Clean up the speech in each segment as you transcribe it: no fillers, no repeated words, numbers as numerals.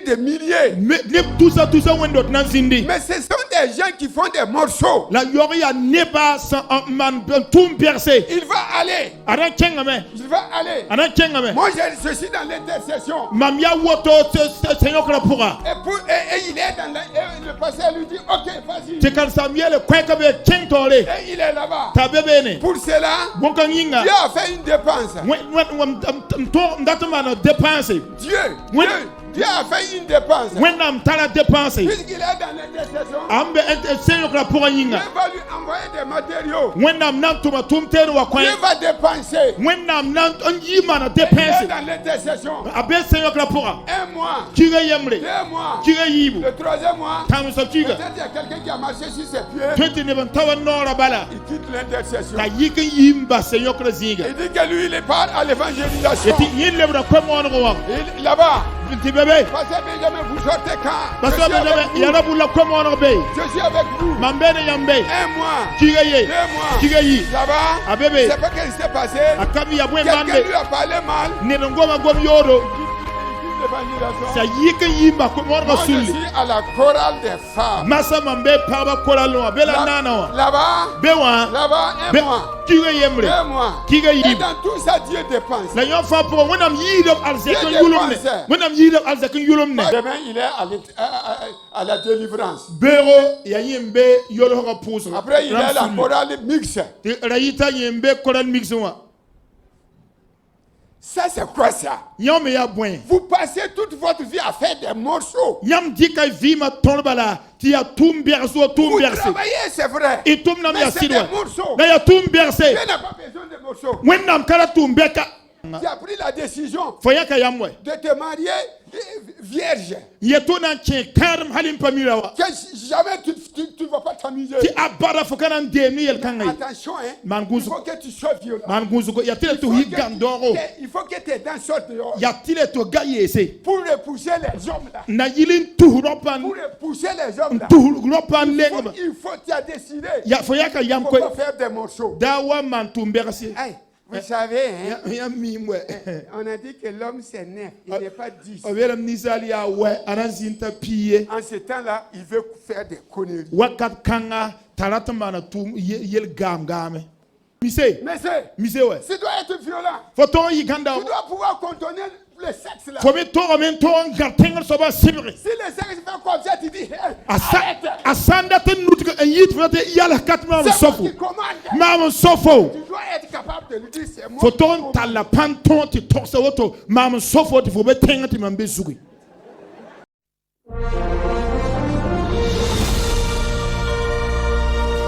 des milliers. Mais tout ça wendo nanzindi. Mais ce sont des gens qui font des morceaux. La yoria neba sans man tout percé. Il va aller. Aran kengame. Il va aller. Aran kengame. Moi je suis dans l'intercession. Mamia woto Seigneur la pourra. Et il est dans le pasteur lui dit OK, vas-y. C'est quand Samuel kwekabe kentole. Et il est là-bas. Tabebene. Pour cela, Bonkanginga. Dieu a fait une dépense. Dieu a fait une dépense. Puisqu'il est dans l'intercession, Dieu va lui envoyer des matériaux. Dieu va dépenser. Il est dans l'intercession. Un mois, 2 mois, le 3e mois, peut-être il y a quelqu'un qui a marché sur ses pieds. Il quitte l'intercession. Il dit que lui, il part à l'évangélisation. Là-bas, Pasteur Benjamin, vous sortez quand? Je suis avec vous. Un mois, 2 mois. Là-bas, je ne sais pas ce qui s'est passé. Quelqu'un lui a parlé mal. Moi, je suis à la chorale des femmes. Là-bas, un mois. 2 mois. Et dans tout ça, Dieu dépense. Demain, il est à la délivrance. Après, il est à la chorale mixte. Ça, c'est quoi ça? Vous passez toute votre vie à faire des morceaux. Vous travaillez, c'est vrai. Mais c'est des morceaux. Dieu n'a pas besoin de morceaux. Tu as pris la décision de te marier vierge. Que jamais tu ne vas pas t'amuser. Attention, hein. Il faut que tu sois violent. Il faut que tes dents sortent dehors. Pour repousser les hommes là. Pour repousser les hommes là. Il faut tu as décidé. Il faut pas faire des morceaux. Hey. Vous savez, hein, on a dit que l'homme c'est 9, il n'est pas 10. En ce temps-là, il veut faire des conneries. Mais tu dois être violent. Tu dois pouvoir contenir le sexe là. Si le sexe fait comme ça, tu dis arrête. C'est moi qui commande. Tu dois être capable de lui dire c'est moi qui commande.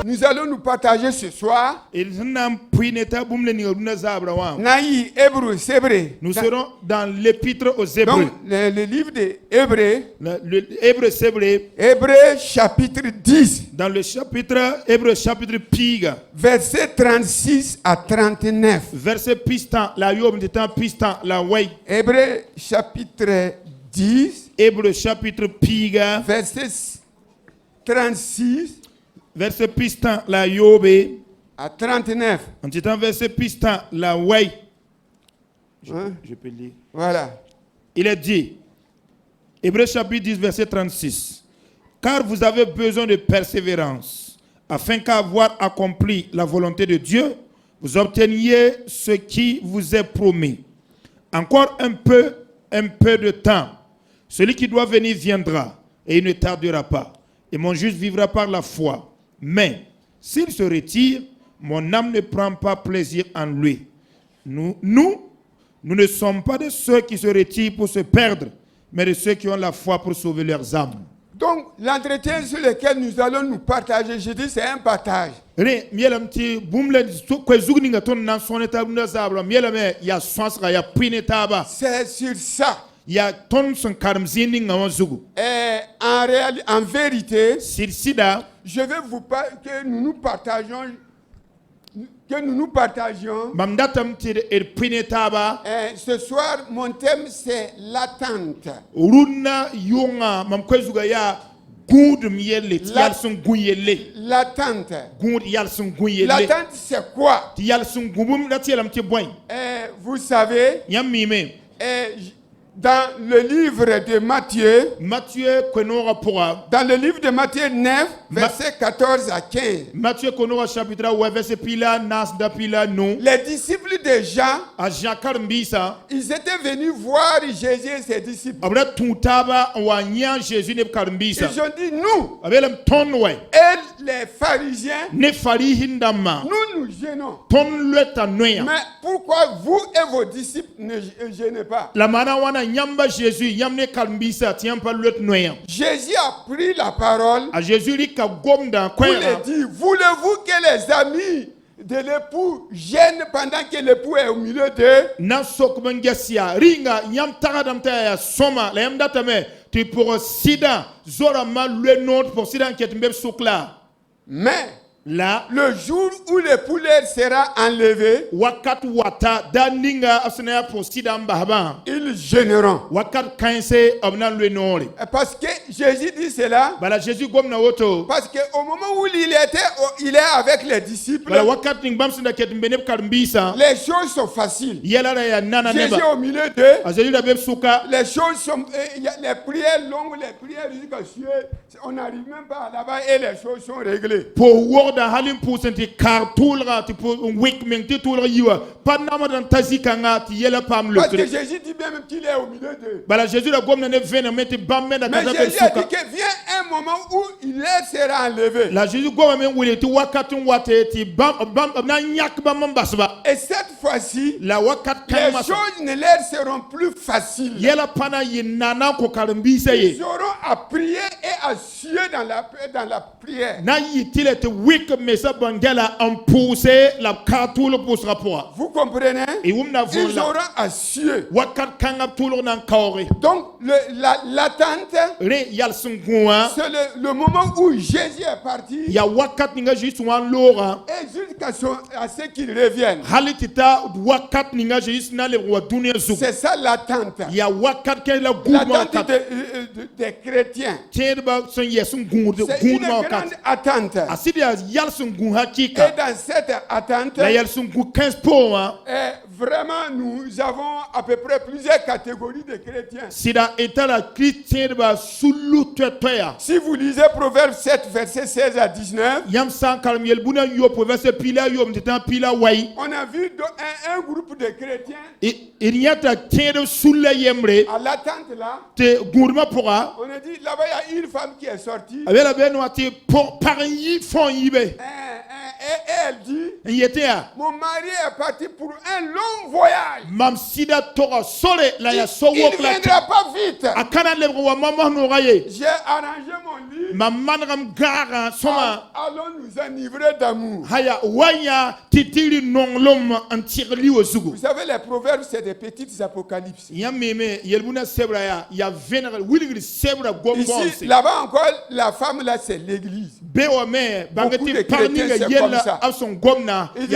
Nous allons nous partager ce soir. Nous serons dans l'épître aux Hébreux. Donc, le livre des Hébreux. Hébreux, c'est vrai. Hébreux chapitre 10. Dans le chapitre, Hébreux chapitre Piga. Verset 36 à 39. Verset pistan, la yom d'étant pistan, la way. Hébreux chapitre 10. Hébreux chapitre Piga. Verset 36. Verset pistan, la yobe. À 39. En titant verset pistan, la way. Je peux lire. Voilà. Il est dit, Hébreux chapitre 10, verset 36. Car vous avez besoin de persévérance, afin qu'avoir accompli la volonté de Dieu, vous obteniez ce qui vous est promis. Encore un peu de temps. Celui qui doit venir viendra, et il ne tardera pas. Et mon juste vivra par la foi. Mais s'il se retire, mon âme ne prend pas plaisir en lui. Nous ne sommes pas de ceux qui se retirent pour se perdre, mais de ceux qui ont la foi pour sauver leurs âmes. Donc, l'entretien sur lequel nous allons nous partager, je dis, c'est un partage. C'est sur ça. En vérité, je vais vous parler que nous nous partagions. Ce soir, mon thème c'est l'attente. L'attente. L'attente c'est quoi? Vous Vous savez, Dans le livre de Matthieu, dans le livre de Matthieu 9, versets 14 à 15, Matthieu chapitre verset pila nas da pila non. Les disciples de Jean, ils étaient venus voir Jésus et ses disciples. Ils ont dit nous, et les pharisiens, nous nous gênons. Mais pourquoi vous et vos disciples ne gênez pas? Jésus a pris la parole pour les dire, voulez-vous que les amis de l'époux gênent pendant que l'époux est au milieu d'eux? Mais là, le jour où le poulet sera enlevé, ils gêneront. Parce que Jésus dit cela, parce qu'au moment où il est avec les disciples, les choses sont faciles. Jésus est au milieu d'eux, les choses sont, les prières longues, les prières jusqu'à Dieu, on n'arrive même pas là-bas et les choses sont réglées. Parce que Jésus dit même qu'il est au milieu d'eux. Mais Jésus a dit que vient un moment où il sera enlevé. Et cette fois-ci, les choses ne leur seront plus faciles. Ils auront à prier et à suer dans la prière. Vous comprenez? Ils auront à suer. Donc l'attente, c'est le moment où Jésus est parti et jusqu'à ce qu'il revienne. C'est ça l'attente. L'attente des chrétiens. C'est une grande attente. Et dans cette attente, vraiment, nous avons à peu près plusieurs catégories de chrétiens. Si vous lisez Proverbe 7, verset 16 à 19, on a vu un groupe de chrétiens à l'attente là. On a dit là-bas, il y a une femme qui est sortie. Et elle dit, mon mari est parti pour un long voyage. Il ne viendra pas vite. J'ai arrangé mon lit. Allons nous enivrer d'amour. Vous savez, les proverbes, c'est des petites apocalypses. Ici, là-bas encore, la femme là, c'est l'église. Beaucoup de chrétiens, c'est comme ça. Il dit,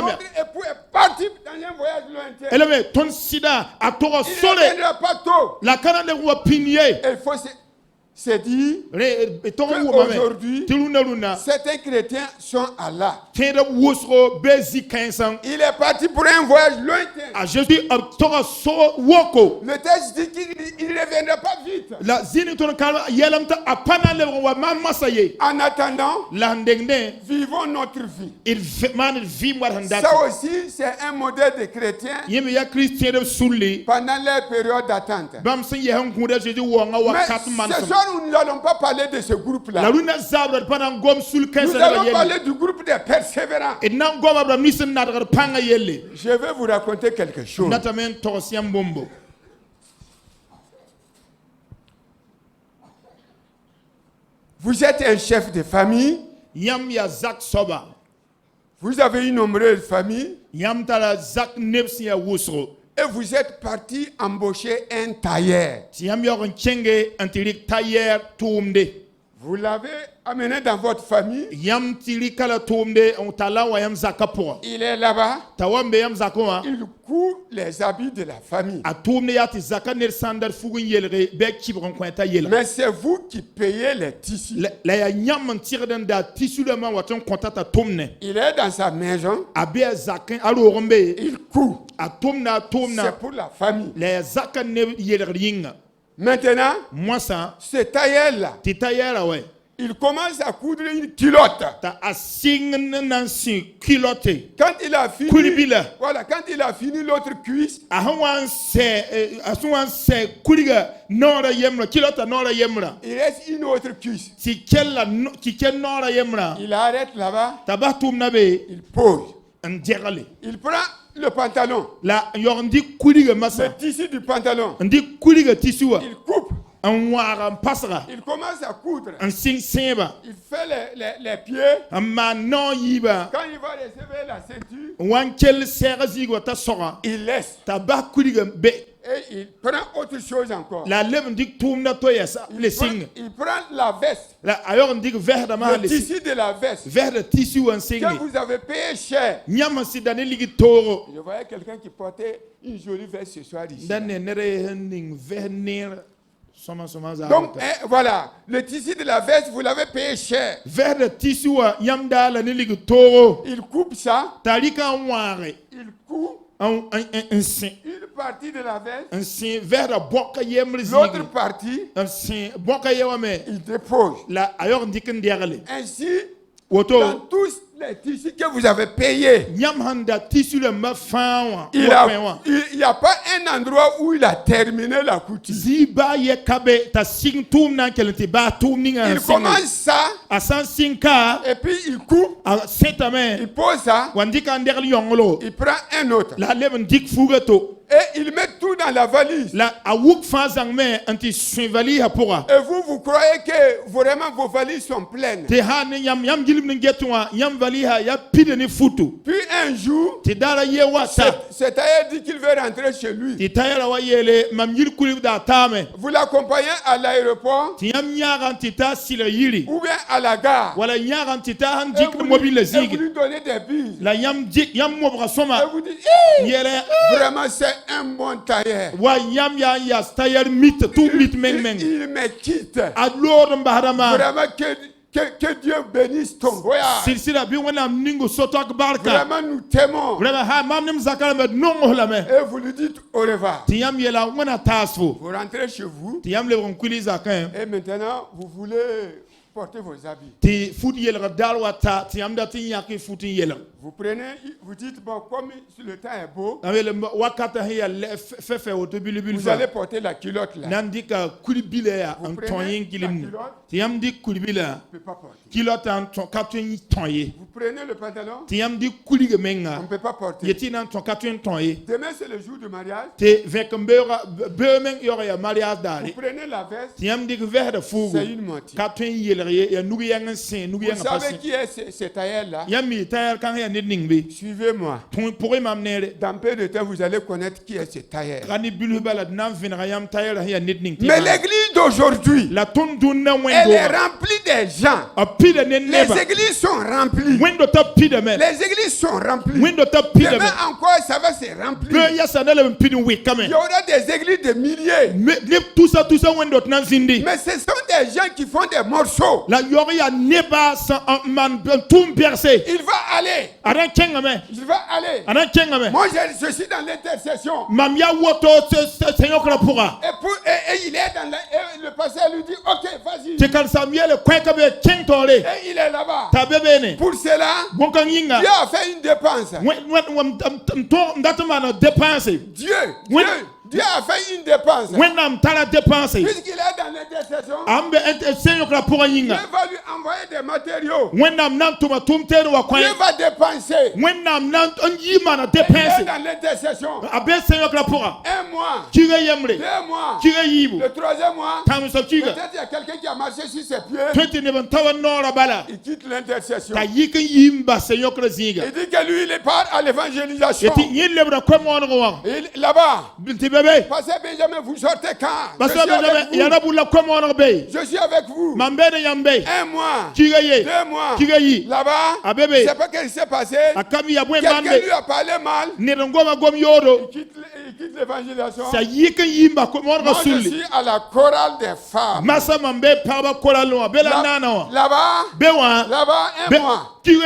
notre époux est parti dans un voyage lointain. Il ne viendra pas tôt. Il faut se dire qu'aujourd'hui, certains chrétiens sont à là. Il est parti pour un voyage lointain. Le texte dit qu'il ne reviendra pas vite. En attendant, vivons notre vie. Ça aussi, c'est un modèle de chrétien pendant leur période d'attente. Mais ce soir, nous n'allons pas parler de ce groupe-là. Nous allons parler du groupe des persévérants. Je vais vous raconter quelque chose. Vous êtes un chef de famille. Vous avez une nombreuse famille. Et vous êtes parti embaucher un tailleur. Vous l'avez amené dans votre famille. Il est là-bas. Il coud les habits de la famille. Mais c'est vous qui payez les tissus. Il est dans sa maison. Il coud. C'est pour la famille. Maintenant, ce tailleur-là, il commence à coudre une culotte. Quand il a fini, voilà, quand il a fini l'autre cuisse, il reste une autre cuisse. Il arrête là-bas, il pose. Il prend le pantalon, le tissu du pantalon, il coupe. Il commence à coudre. Il fait les pieds. Quand il va recevoir la ceinture, il laisse. Et il prend autre chose encore. Il prend la veste. Le tissu de la veste. Que vous avez payé cher. Je voyais quelqu'un qui portait une jolie veste ce soir ici. Donc, voilà, le tissu de la veste, vous l'avez payé cher. Il coupe ça. Il coupe une partie de la veste. L'autre partie, il dépose. Ainsi, dans tous les tissus que vous avez payés, il n'y a pas un endroit où il a terminé la couture. Il commence ça, et puis il coupe, il pose ça, il prend un autre. Et il met tout dans la valise. Et vous croyez que vraiment vos valises sont pleines. Puis un jour, ce tailleur dit qu'il veut rentrer chez lui. Vous l'accompagnez à l'aéroport ou bien à la gare. Et vous lui donnez des billes. Et vous dites, vraiment c'est un bon tailleur. Il me quitte. Vraiment que Dieu bénisse ton voyage. Vraiment nous t'aimons. Et vous lui dites au revoir. Vous rentrez chez vous. Et maintenant vous voulez porter vos habits. Vous prenez, vous dites, bon, comme le temps est beau, vous allez porter la culotte là. Vous prenez la culotte, ne peut pas porter. Vous prenez le pantalon, on ne peut pas porter. Demain c'est le jour du mariage. Vous prenez la veste, c'est une moitié. Vous savez qui est ce tailleur là? Suivez-moi. Dans peu de temps, vous allez connaître qui est ce tailleur. Mais l'église d'aujourd'hui, elle est remplie de gens. Les églises sont remplies. Les églises sont remplies. Demain encore, ça va se remplir. Il y aura des églises de milliers. Mais ce sont des gens qui font des morceaux. Il va aller. Il va aller. Moi, je suis dans l'intercession. Et il est dans le pasteur lui dit, ok, vas-y. Et il est là-bas. Pour cela, Dieu a fait une dépense. Dieu a fait une dépense. Puisqu'il est dans l'intercession, Dieu va lui envoyer des matériaux. Dieu va dépenser. Il est dans l'intercession. Un mois, 2 mois, le 3e mois, peut-être il y a quelqu'un qui a marché sur ses pieds. Il quitte l'intercession. Il dit que lui, il part à l'évangélisation. Là-bas, bébé. Pasteur Benjamin, vous sortez quand? Pasteur Benjamin, il y en a pour la commande bébé. Je suis avec vous. Mambé yambe. 1 mois. 2 mois. Kigayi. Là-bas. Ah bébé. Je sais pas qu'est-ce qui s'est passé. Quelqu'un lui a parlé mal. Il quitte l'évangélisation. Ça y est que yimba comment Moi je suis à la chorale des femmes. Massa Mambé parba koralo bela nana. Là-bas. Bewa. Là-bas 1 mois. 2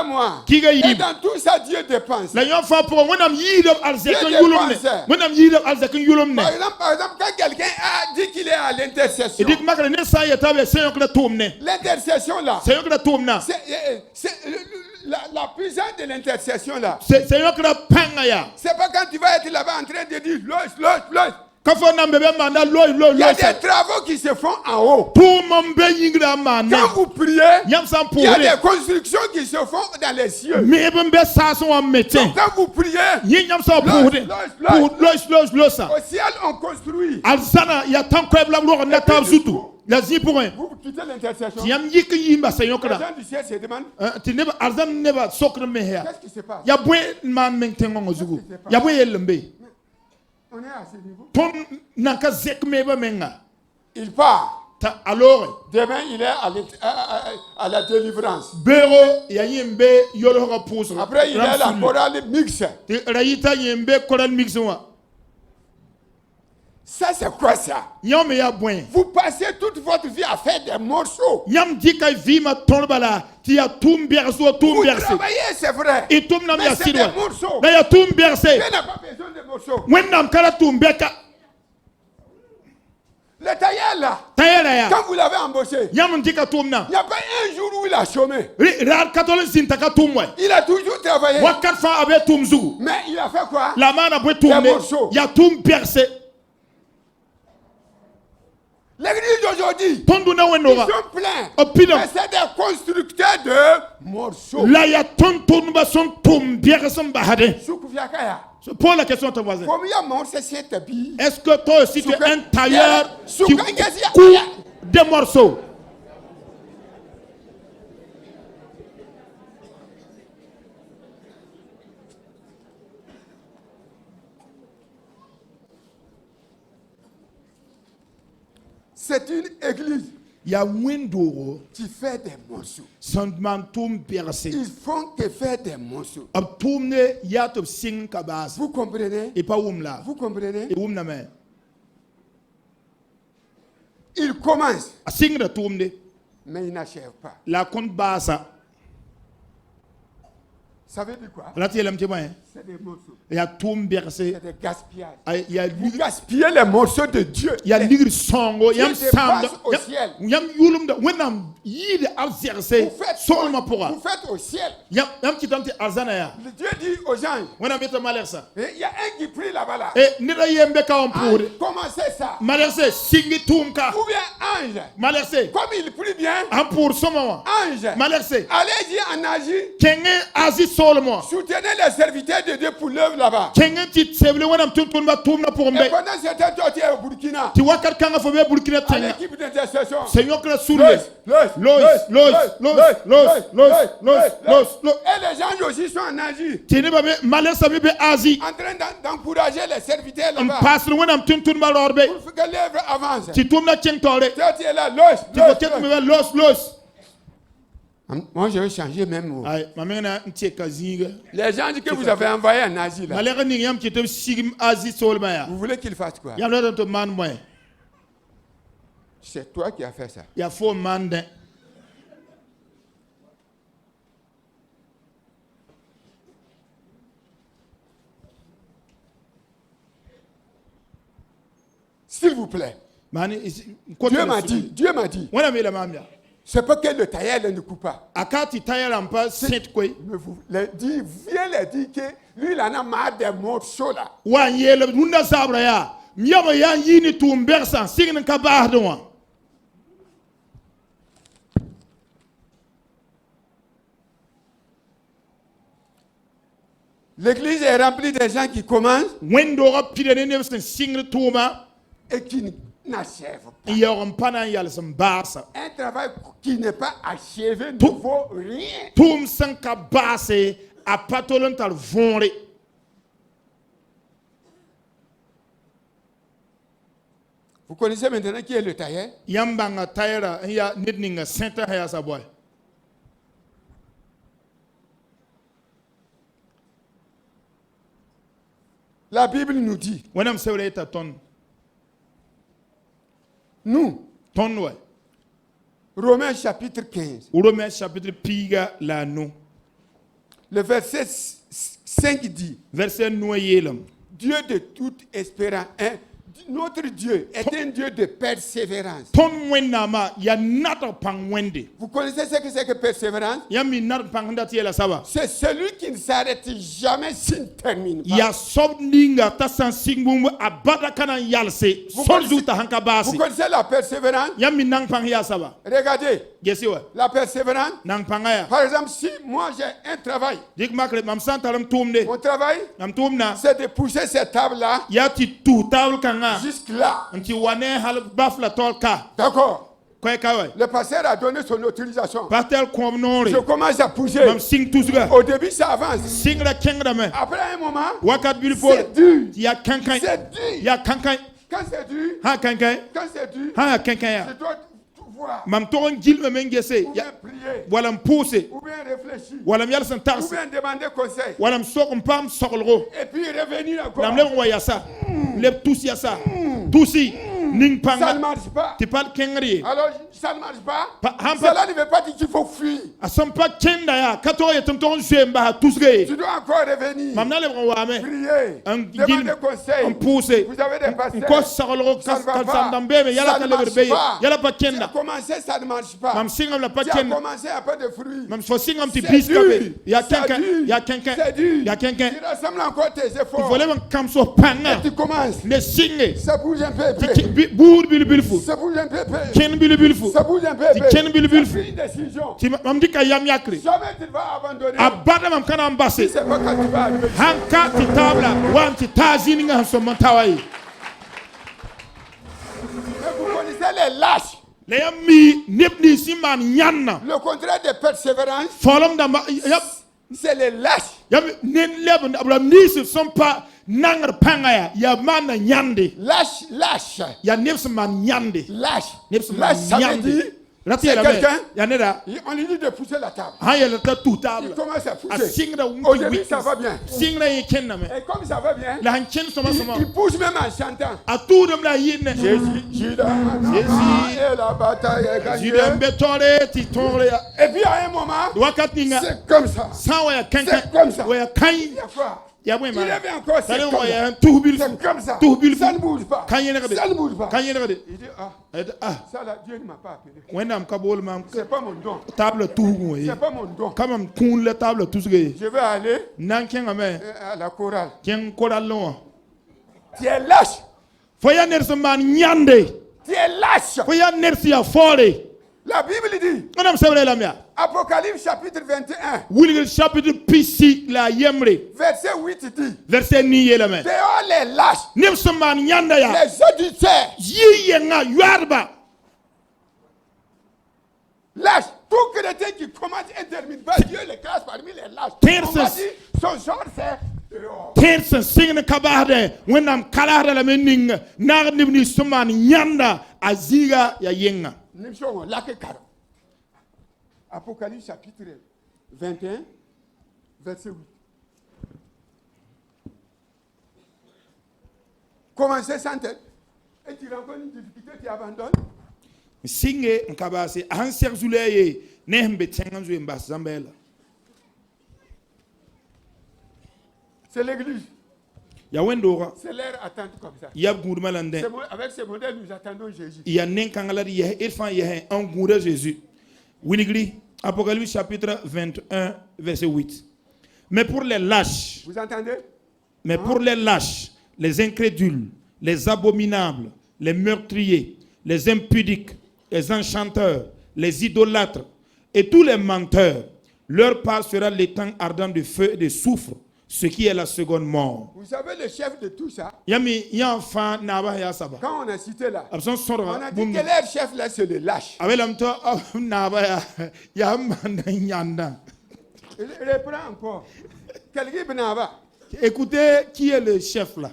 mois. Et dans tout ça Dieu dépense. La yon fa pour when am yid of alzekan yulum ne. When am yid of alzekan yulum ne. Par exemple, quand quelqu'un a dit qu'il est à l'intercession. Il dit que makale ne sa yeta be seyon kla toumne. L'intercession là. Seyon kla toumna. C'est la puissance de l'intercession là. C'est kla pangaya. C'est pas quand tu vas être là-bas en train de dire loge. Il y a des travaux qui se font en haut. Quand vous priez, il y a des constructions qui se font dans les cieux. Donc quand vous priez, au ciel on construit. Vous quittez l'intercession. Les gens du ciel se demandent qu'est-ce qui se passe? On est à ce niveau. Il part. Alors, demain, il est à la délivrance. Après, il est à la chorale mixte. Ça, c'est quoi ça? Vous passez toute votre vie à faire des morceaux. Vous travaillez, c'est vrai. Mais c'est des morceaux. Dieu n'a pas besoin de morceaux. Le tailleur là, quand vous l'avez embauché, il n'y a pas un jour où il a chômé. Il a toujours travaillé. Mais il a fait quoi? Des morceaux. L'église d'aujourd'hui, ils sont pleins. Mais c'est des constructeurs de morceaux. Pour la question de ton voisin. Est-ce que toi aussi tu es un tailleur qui coupe des morceaux? C'est une église. Il y a Windoro qui fait des morceaux. Ils font que faire des morceaux. Vous comprenez? Et pas là. Vous comprenez? Et il commence. Mais il n'achève pas. La compte basse. Ça veut dire quoi? C'est des morceaux. Il y a tout bercé. C'est des gaspillages. Vous gaspillez les morceaux de Dieu. Il y a l'île songo. Il y a au ciel. Vous faites au ciel. Dieu dit aux anges. Il y a un qui prie là-bas là. Commencez ça. Ou bien ange. Comme il prie bien. Ange. Allez-y en Asie. Soutenez les serviteurs de Dieu pour l'œuvre là-bas. Et pendant ce temps, toi tu es au Burkina. À l'équipe d'intercession. Et les gens aussi sont en Asie. En train d'encourager les serviteurs là-bas. Pour que l'œuvre avance. Toi tu es là. Moi, je vais changer même mot. Les gens disent que vous avez envoyé en Asie là. Vous voulez qu'il fasse quoi? C'est toi qui as fait ça. S'il vous plaît. Dieu m'a dit. C'est pas que le tailleur ne coupe pas. Mais vous viens les dire que lui, il en a marre des morceaux là. L'église est remplie de gens qui commencent et qui n'achèvent pas. Un travail qui n'est pas achevé ne vaut rien. Vous connaissez maintenant qui est le tailleur? Yambanga tailleur, il y a nidninga sainte haya sa boy. La Bible nous dit. Nous. Romains chapitre 15. Romains chapitre piga la nous. Le verset 5 dit. Verset noyé là. Dieu de toute espérance. Notre Dieu est un Dieu de persévérance. Vous connaissez ce que c'est que persévérance? C'est celui qui ne s'arrête jamais s'il ne termine pas. Vous connaissez la persévérance? Regardez. La persévérance. Par exemple, si moi j'ai un travail, mon travail, c'est de pousser cette table-là jusque-là. D'accord. Le pasteur a donné son autorisation. Je commence à pousser. Au début, ça avance. Après un moment, c'est dur. C'est dur. Quand c'est dur, je dois Mam toron gil me mengese ya wala mpose ou bien réfléchir wala mial santar ou bien demander conseil wala msok mpam sokolro et puis revenir encore namle waya sa le tous ya sa tousi ning panga ça ne marche pas tu parles kengri alors ça ne marche pas cela ne veut pas dire qu'il faut fuir asampa kenda ya kato ya tonton jemba tousre tu dois encore revenir mamna le wame prier demander conseil mpose vous avez des pasteurs ko sokolro kalsandambe yala kaleberbe yala pa kenda commencé, ça ne marche pas. Mam singam la tu as commencé à pas de fruits. Mam so singam ti biskabe. Ya quelqu'un. C'est dur. Ya quelqu'un. Tu rassembles encore tes efforts. Tu voulais un kam so panga. Et tu commences. Le signe. Ça bouge un peu. Bour bilbilfu. Ça bouge un peu. Ken bilbilfu. Ça bouge un peu. Ken bilbilfu. Une décision. Ti mam dika yam yakri. Jamais tu vas abandonner. Abada mam kana ambasser. C'est pas quand tu vas arriver. Hanka ti tabla wanti tazini nga so mantawai. Mais vous connaissez les lâches. Le contraire de persévérance, c'est les lâches. Ne sont pas lâche. Lâche, ça veut dire c'est quelqu'un, on lui dit de pousser la table. Il commence à pousser. Au début, ça va bien. Et comme ça va bien, il pousse même en chantant. Jésus, la bataille est gagnée. Et puis à un moment, c'est comme ça. C'est comme ça. Il avait encore c'est comme ça. Ça ne bouge pas. Ça ne bouge pas. Il dit ça là, Dieu ne m'a pas appelé. C'est pas mon don. C'est pas mon don. Je vais aller à la chorale. Tu es lâche. Tu es lâche. La Bible dit, Apocalypse chapitre 21, verset 8 dit, dehors les lâches, les auditeurs, lâches, tout chrétien qui commence et termine pas, Dieu les classe parmi les lâches. On va dire, son genre c'est dehors. Apocalypse chapitre 21, verset 8. Commencez sans tête. Et tu rencontres une difficulté, tu abandonnes. C'est l'église. C'est l'air attente comme ça. Avec ce modèle, nous attendons Jésus. Apocalypse chapitre 21, verset 8. Mais pour les lâches, vous entendez? Mais pour les lâches, les incrédules, les abominables, les meurtriers, les impudiques, les enchanteurs, les idolâtres et tous les menteurs, leur part sera l'étang ardent de feu et de soufre, ce qui est la seconde mort. Vous savez le chef de tout ça? Quand on a cité là, on a dit que leur chef là c'est le lâche. Reprends encore. Écoutez qui est le chef là.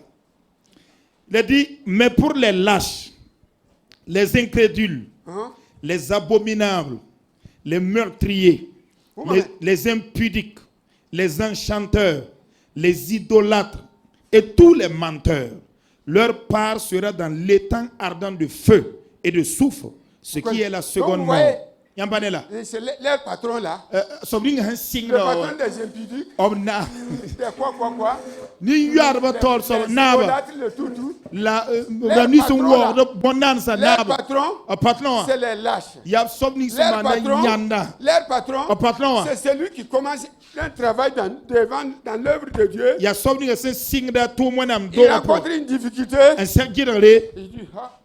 Il a dit, mais pour les lâches, les incrédules, les abominables, les meurtriers, les impudiques, les enchanteurs, les idolâtres et tous les menteurs. Leur part sera dans l'étang ardent de feu et de soufre, ce qui est la seconde mort. C'est leur patron là. Le patron des impudiques. C'est quoi? Le toutou. Leur patron, c'est les lâches. Leur patron, c'est celui qui commence un travail dans l'œuvre de Dieu. Il rencontre une difficulté.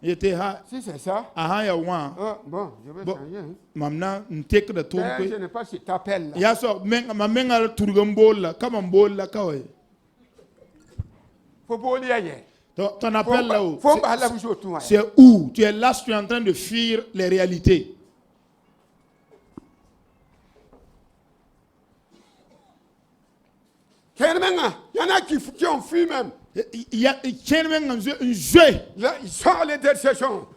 Il dit, si c'est ça, bon, je vais changer. Je n'ai pas cet appel là. Ton appel là-haut, c'est où? Tu es là, tu es en train de fuir les réalités. Il y en a qui ont fui même. Il y a un jeu. Là, ils sont allés de ces gens.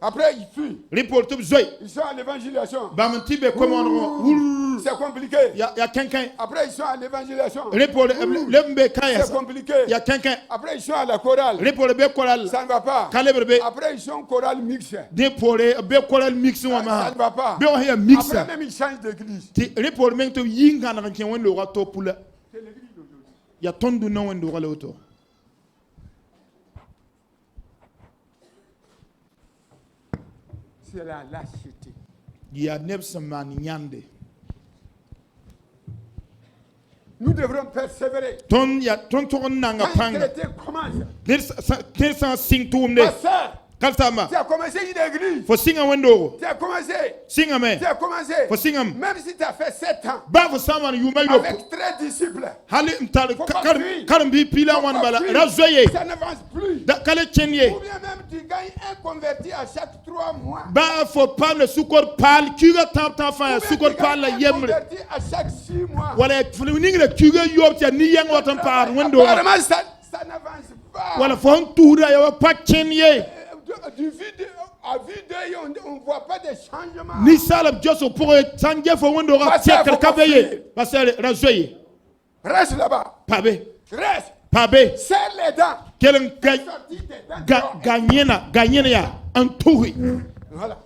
Après, ils fuient. Ils sont à l'évangélisation. C'est compliqué. Après, ils sont à l'évangélisation. C'est compliqué. Après, ils sont à la chorale. Ça ne va pas. Après, ils sont chorale mixte. Ça ne va pas. Après, même ils changent d'église. C'est l'église d'aujourd'hui. C'est la lâcheté. Nous devrons persévérer. Quand le chrétien commence, tu as commencé une église. Tu as commencé. Même si tu as fait 7 ans. Avec 13 disciples. Ça n'avance plus. Ou bien même tu gagnes un converti à chaque 3 mois. Ou bien tu gagnes un converti à chaque 6 mois. Apparemment, ça n'avance pas. Du vide, à vue d'œil, on ne voit pas de changement. Reste là-bas. Reste. Serre les dents. Voilà.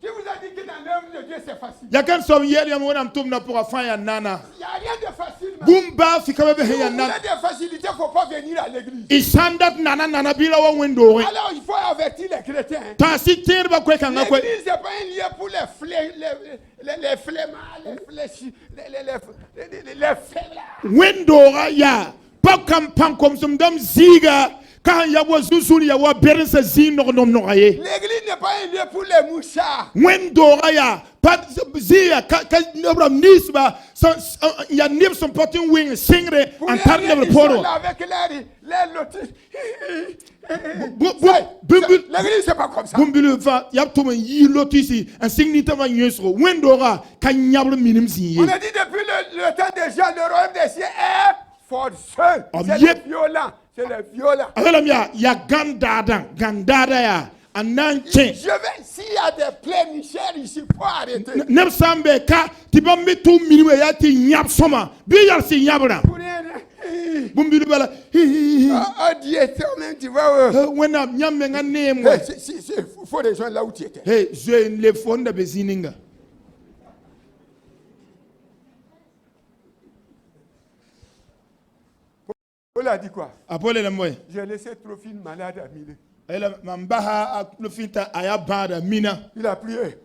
Qui vous a dit que dans l'œuvre de Dieu c'est facile? Il n'y a rien de facile. Si vous avez des facilités, il ne faut pas venir à l'église. Alors il faut avertir les chrétiens. L'église n'est pas un lieu pour les flemmards, l'église n'est pas un lieu pour les mouchards. Avec les lotus. L'église c'est pas comme ça. On a dit depuis le temps des gens, le royaume des cieux est forceux. C'est le violent. C'est le violent. Je vais, s'il y a des plénichères ici, il faut arrêter. Dieu, toi-même, tu vois. Il faut rejoindre là où tu étais. Paul a dit quoi? J'ai laissé Trophime malade à Milet. Il a prié.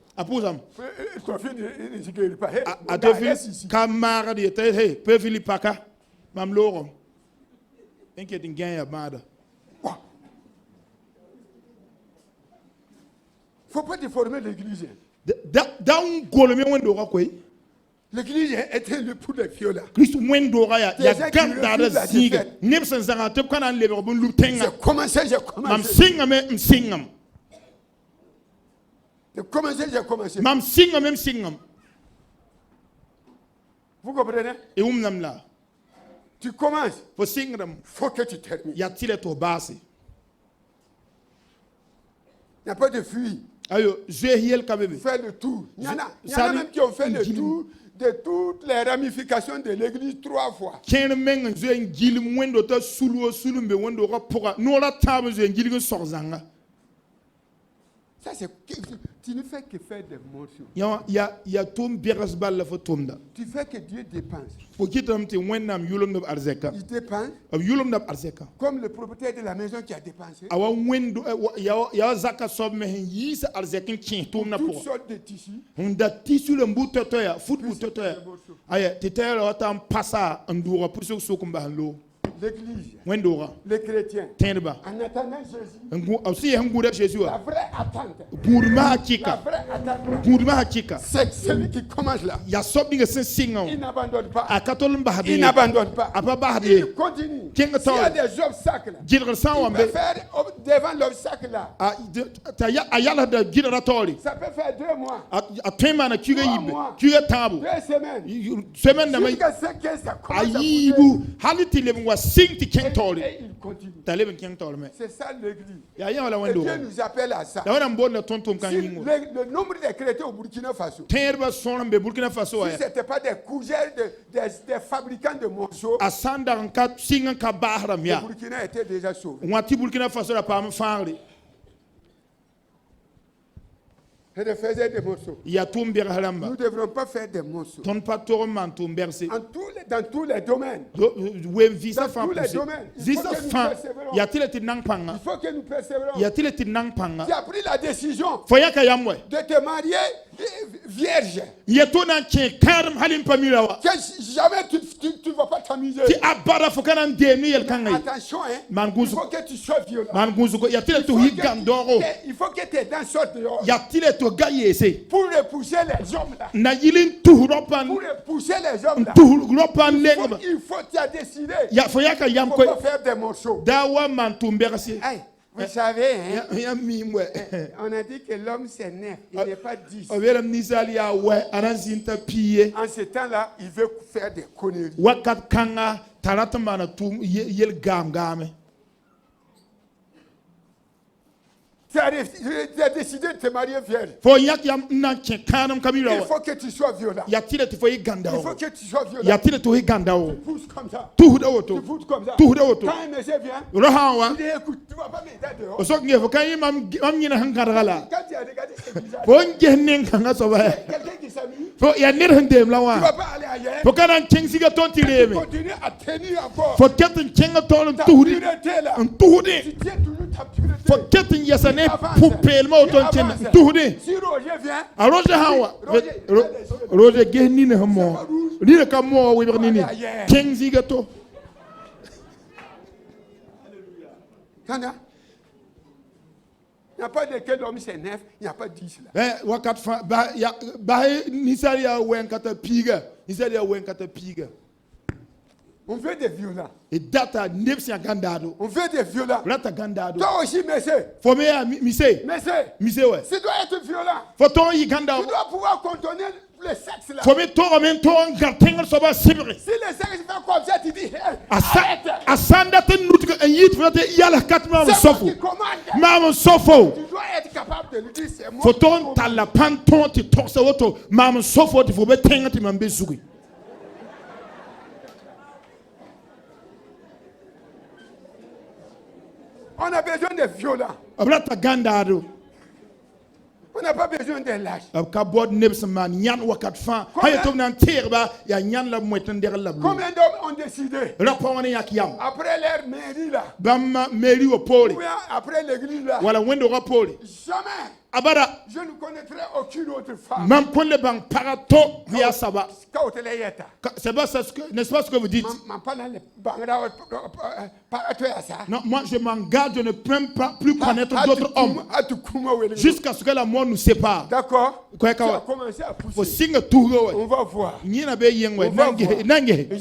Trophime ne se guérit pas. Reste ici. Faut pas déformer l'église. L'église est un lieu pour les violents. J'ai commencé. Vous comprenez? Et où m'nam là? Tu commences. Faut singram. Faut que tu termines. Y a-t-il être au base? Il n'y a pas de fuite. Ayo, je hiel kabebe. Fais le tour. Il y en a même qui ont fait le tour de toutes les ramifications de l'église 3 fois. Ken meng je ngil mwendo ta sulu sulumbe wendo rapora. Nora tabe je ngil ko sorzanga. Ça c'est tu ne fais que faire des morceaux. Ya tom beras balla fo tomda. Tu fais que Dieu dépense. Faut kitam te wennam yulom no arzeka. Il dépense. Yulom no arzeka. Comme le propriétaire de la maison qui a dépensé. Awa wendo ya zaka sob me yisa arzekin kin tomna pour. Toutes sortes de tissus. Onda tissu le mbutoto ya foot mbutoto ya. Aya tetela wata passa ndura pour so kumba lo. L'église, les chrétiens, en attendant Jésus, la vraie attente, c'est celui qui commence là. Il n'abandonne pas. Il n'abandonne pas. Il continue. S'il y a des obstacles, il peut faire devant l'obstacle là. Ça peut faire 2 mois, 3 mois, 2 semaines, jusqu'à ce que ça commence à bouger. Et il continue. C'est ça l'église. Et Dieu nous appelle à ça. Si le nombre de chrétiens au Burkina Faso, si ce n'était pas des cougères, des fabricants de morceaux, le Burkina était déjà sauvé. Et de faire des morceaux. Nous ne devrons pas faire des morceaux. Dans tous les domaines. Dans tous les domaines. Il faut que nous persévérons. Tu as pris la décision de te marier vierge. Que jamais tu ne vas pas t'amuser. Attention, hein. Il faut que tu sois violent. Il faut que tes dents sortent dehors. Pour repousser les hommes là. Pour repousser les hommes là. Il faut tu as décidé. Il faut pas faire des morceaux. Hey, vous savez, hein, on a dit que l'homme c'est 9, il n'est pas 10. En ce temps-là, il veut faire des conneries. Tu as décidé de te marier vierge. Il faut que tu sois violent. Il faut que tu sois violent. Tu pousses comme ça. Tu pousses comme ça. Quand un monsieur vient, il dit écoute, tu ne vas pas m'aider dehors. Quand tu as regardé ce visage, quelqu'un qui s'amuse, tu ne vas pas aller ailleurs. Tu continues à tenir encore. Ta pureté là. Tu tiens toujours ta pureté. Si Roger vient, Roger Genine Hamo, Lina Kamo, Wibernini, King Zigato. Il n'y a pas de quel homme c'est 9, il n'y a pas 10 là. On veut des violents. On veut des violents. Toi aussi, monsieur. Monsieur. Tu dois être violent. Tu dois pouvoir contenir le sexe là. Si le sexe fait comme ça, tu dis arrête. C'est toi qui commande. Tu dois être capable de lui dire c'est moi. On a besoin de violents. On n'a pas besoin de lâches. Combien d'hommes ont décidé après leur mairie là, après l'église là, jamais je ne connaîtrai aucune autre femme. N'est-ce pas ce que vous dites? Non, moi je m'engage de ne même pas plus connaître d'autres hommes jusqu'à ce que la mort nous sépare. D'accord. Tu as commencé à pousser. On va voir. Il y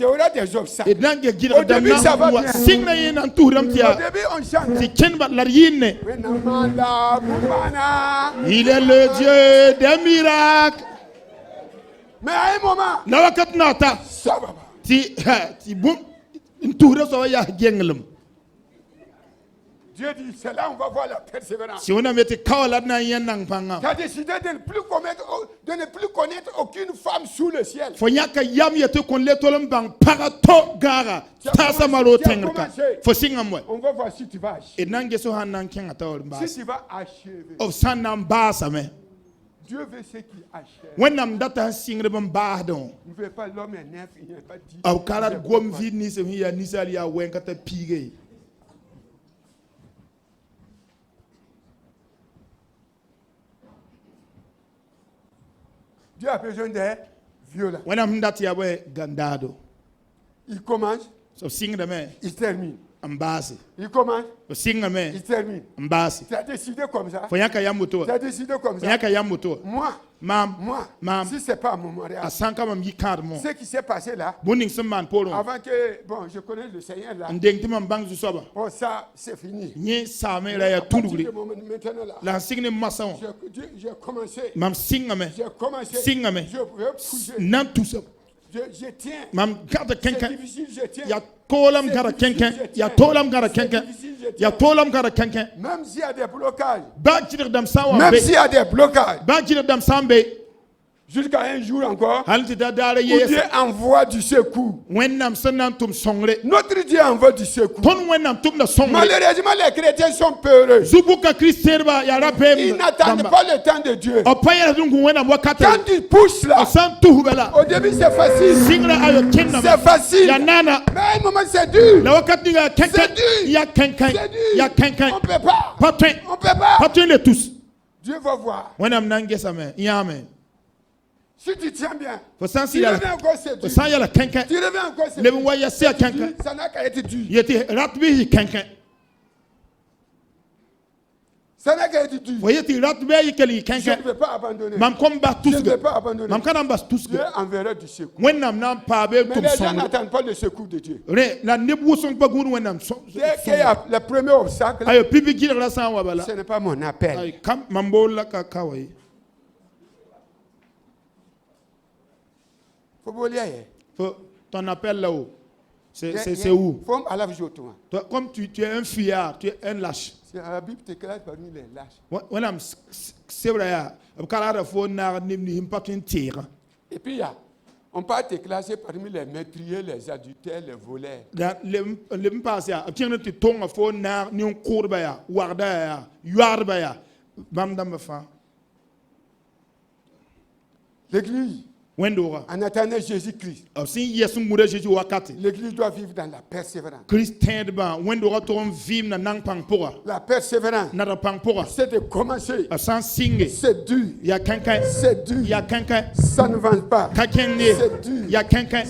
aura des obstacles. Au début ça va bien. Au début on chante. Il est le Dieu des miracles. Mais à un moment, na wakat nata ça va pas. ti bum ntuhre so ya genglem. Dieu dit, c'est là où on va voir la persévérance. Si on a meti kawala na yen nang panga. Tu as décidé de ne plus connaître aucune femme sous le ciel. Fonyaka yam yete kon letolem bang parato gara tasa malo tengrka fo singamwe. On va voir si tu vas achever. E nange so hanan kenga tawol mbas. Si tu vas achever. Of sanam basa me. Dieu veut ceux qui achèvent. When nam data singre bam bahdon. Il ne veut pas l'homme est neuf, il n'est pas dit. Au kala gom vid ni se hiya nisali ya wenkata pige. Dieu a besoin des violents. When am dati ya we gandado. Il commence, So singre me il termine. ambasi. Il commence, So singre me il termine. ambasi. Tu as décidé comme ça. Fonyaka yamuto. Tu as décidé comme ça. Fonyaka yamuto. Moi, Mam si ce n'est pas mon mariage, asanka mam yikar mo. ce qui s'est passé là, Boning seman polo. avant que, bon, je connais le Seigneur là, Ndeng timam bang zu soba. bon, ça, c'est fini. Nye same la ya tulugli. Maintenant là, La signe maçon. j'ai commencé, Mam singame. j'ai commencé, Singame. je vais bouger, Nan tout ça. je tiens, Mam garde c'est kenken. difficile, je tiens. Ya tolam gara kenken. Ya tolam gara kenken. Ya tolam gara kenken. Même s'il y a des blocages, Ba jidir dam sawa même be. s'il y a des blocages, Ba jidir dam sambe. jusqu'à un jour encore, Halti da dare où Dieu yes. envoie du secours. When nam sanan tum songre. Notre Dieu envoie du secours. Ton when nam tum na songre. Malheureusement, les chrétiens sont peureux. Zubuka kristerba ya rabem. Ils n'attendent pas le temps de Dieu. Opaya dungu when am wakata. Quand tu pousses là, Osan tuhubela. au début c'est facile. Singre ayo kenna. C'est facile. Ya nana. Mais à un moment c'est dur. La wakati nga kenken. C'est dur. Ya kenken. C'est dur. Ya kenken. On ne peut pas. Patwen. On ne peut pas. Patwen le tous. Dieu va voir. When am nangesa me. Yame. Si tu tiens bien, Fo san tu si ya. reviens encore c'est Fo dur. san ya la kenken. Tu reviens encore c'est Le dur. wa ya sia kenken. Ça n'a qu'à être dur. Yeti ratbi hi kenken. Ça n'a qu'à être dur. Fo yeti ratbi hi keli Je ne kenken. vais pas abandonner. Mam komba Je ne tusga. vais pas abandonner. Mam kanam bas Dieu tusga. enverra du secours. When nam nan pa be Mais tum les gens songre. n'attendent pas le secours de Dieu. Re la nebu song bagun when nam song. Dès qu'il y a le premier obstacle, Ayo pipi gira la san wa bala. ce n'est pas mon appel. Ay kam mambola ka kawai. Faut vous lire. Fo ton appel là-haut. C'est où? Faut à la vie autour. Toi, comme tu es un fuyard, tu es un lâche. C'est la Bible te classe parmi les lâches. C'est vrai, Et puis on peut te classer parmi les meurtriers, les adultères, les voleurs. L'église, en attendant Jésus-Christ, l'église doit vivre dans la persévérance. La persévérance, c'est de commencer. C'est dur. C'est dur. Ça ne vend pas. C'est dur.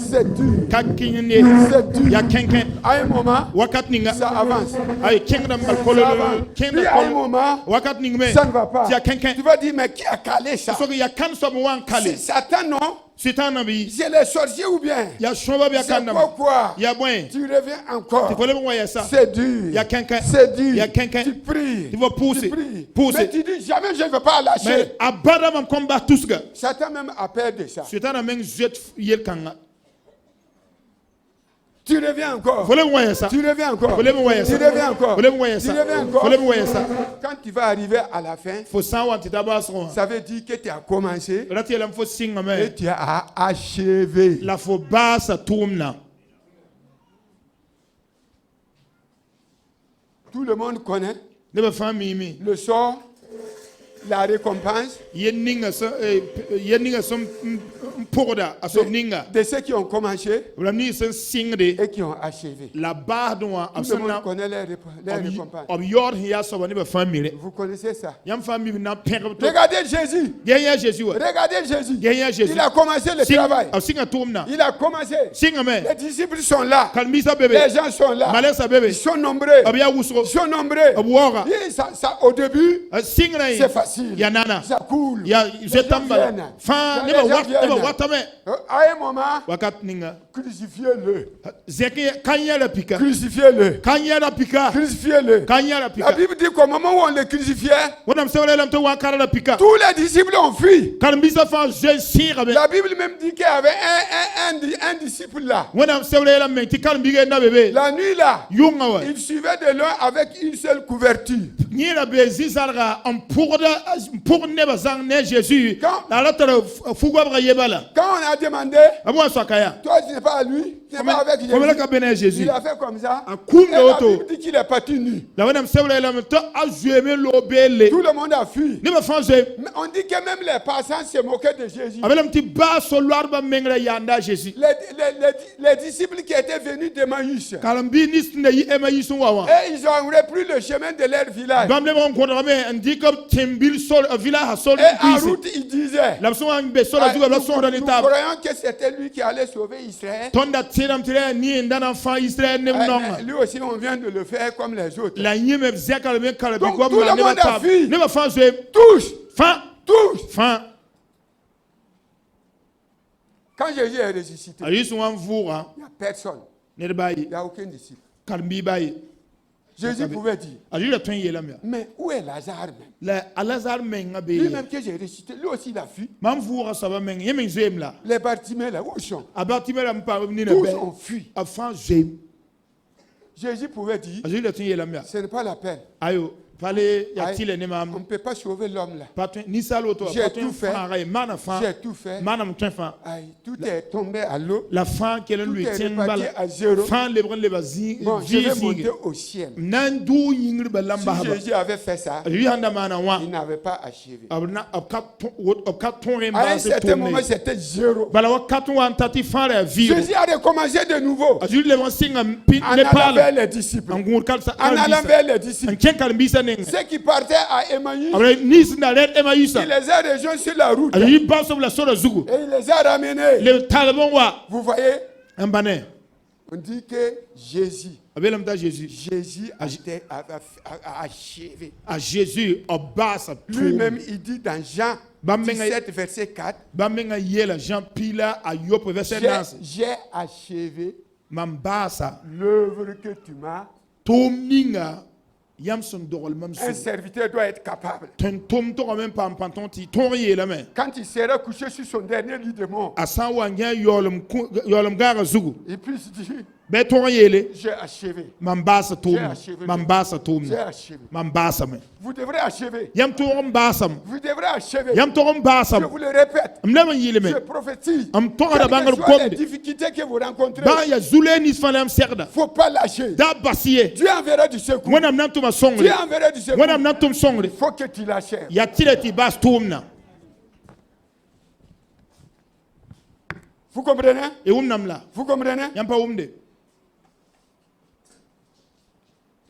C'est dur. C'est dur. À un moment, ça avance. Puis à un moment, ça ne va pas. Tu vas dire, mais qui a calé ça? C'est Satan, non? C'est les sorciers ou bien? C'est pourquoi tu reviens encore. C'est dur. C'est dur. Tu pries. Tu pries. Mais tu dis jamais je ne veux pas lâcher. Satan même a peur de ça. Tu reviens encore. Tu reviens encore. Tu reviens encore. Tu reviens encore. Quand tu vas arriver à la fin, ça veut dire que tu as commencé et tu as achevé. Tout le monde connaît le sort, la récompense de ceux qui ont commencé et qui ont achevé. Tout le monde connaît les récompenses. Vous connaissez ça? Regardez Jésus. Regardez Jésus. Il a commencé le travail. Il a commencé. Les disciples sont là. Les gens sont là. Ils sont nombreux. Au début, c'est facile. facile. Yanana. Ça coule. Ya Les gens zetamba. viennent. Fa Les neba gens wat neba viennent. watame. À un moment, Wakat ninga. crucifiez-le. Zeki kanya la pika. Crucifiez-le. Kanya la pika. Crucifiez-le. Kanya la La pika. Bible dit qu'au moment où on le crucifiait, Wonam sewle lam to wakara la pika. tous les disciples ont fui. Kalmbisa fa je sirabe. La Bible même dit qu'il y avait un disciple là. Wonam sewle lam menti kalmbige na bebe. La nuit là, Yunga wa. il suivait de loin avec une seule couverture. Ni la bezi salga en pour ne bazang ne Jésus. Quand- La la tara fugwa bra yebala. Quand on a demandé, Abo sakaya. toi tu n'es pas à lui, tu n'es pas avec Comme la Jésus. ka bene Jésus. Il a fait comme ça. A kum Et la auto. Bible dit qu'il est parti nu. La wonam sewle lam to azueme lo bele. Tout le monde a fui. Ne ba fa je. Mais on dit que même les passants se moquaient de Jésus. Abelam ti ba so ba mengra yanda Jésus. Les disciples qui étaient venus d'Emmaüs, Kalambi nis ne yi ema yi sun wawa. et ils ont repris le chemin de leur village. Bamle bon ko me ndika tembil sol villa ha sol Et en pisi. route, ils disaient, La so an be sol azuga la so nous ni tab. croyons que c'était lui qui allait sauver Israël. Tonda tiram tire ni ndana fa Israël ne Mais nonga. lui aussi, on vient de le faire comme les autres. La yime zekal me kala bi Donc, gom tout le na ne ba monde a tab. fui. Ne ba fa je Tous, fa tous. fa. Quand Jésus est ressuscité, Ayi sun wan vura il n'y a personne. ne de bayi. Il n'y a aucun disciple. Kalbi bayi. Jésus pouvait dire, Ayi la ton yela me. mais où est Lazare même? La alazar menga be. Lui-même que j'ai ressuscité, lui aussi il a fui. Mam vura saba menga yemen zem la. Les Bartimée là, où sont? Abati me la mpa ni na Tous be. ont fui. Afan zem. Jésus pouvait dire, Ayi la ton yela me. ce n'est pas la peine. Ayo fale ya Aïe, tile ne on mam. ne peut pas sauver l'homme là. Patun ni salo to J'ai patun tout fait. fa ray mana fa. J'ai tout fait. Mana mtun fa. Aïe, tout est tombé à l'eau. La fin qu'elle Tout lui est tient reparti bal. à zéro. Fin les bras les bazi. Bon, je vais monter au ciel. Nandu yingri Si balamba haba. Jésus avait fait ça, Lui anda mana wa. il n'avait pas achevé. Abna abkat ton À un remba se certain moment, tourner. c'était zéro. Bala wa katun wa tati fa la vivre. Jésus a recommencé de nouveau. Azuli le wan singa pin En ne allant vers parle. les disciples. Angur kal sa En allant vers les disciples. En ken kal mbisa nenga. Ceux qui partaient à Emmaüs, Abre nis na red ema yusa. il les a rejoints sur la route. Et Azuli ba so la so la zugu. il les a ramenés. Le talbon wa Vous voyez, ambane. on dit que Jésus Abelam ta Jésus. a achevé. À Jésus obasa Lui-même, il dit dans Jean 17, verset 4, Bamenga yela Jean Pila a Yop verset 9. j'ai achevé Mambasa l'œuvre que tu m'as. Tomninga Yamson dorol Un mamsu. serviteur doit être capable. Tom to même pas pantonti ton yela men. Quand il sera couché sur son dernier lit de mort, Asan wanya yolum gara zugu. il puisse dire, Be ton yele j'ai achevé. Mambasa tom. J'ai achevé. Mambasa J'ai tom. achevé. Mambasa men. Vous devrez achever. Yam to mbasam. Vous devrez achever. Yam to Je mbasam. vous le répète. Mnemen yele men. Je prophétise. Am to Quelles ada bangal que soient les komde. difficultés que vous rencontrez, Ba ya zule ni falam serda. il ne faut pas lâcher. Da basiye. Dieu enverra du secours. Wenam nantuma songre. Dieu enverra du secours. Wenam nantum songre. Il faut que tu l'achèves. Ya tireti bas tomna. Vous comprenez? E namla. Vous comprenez? Yampa umde.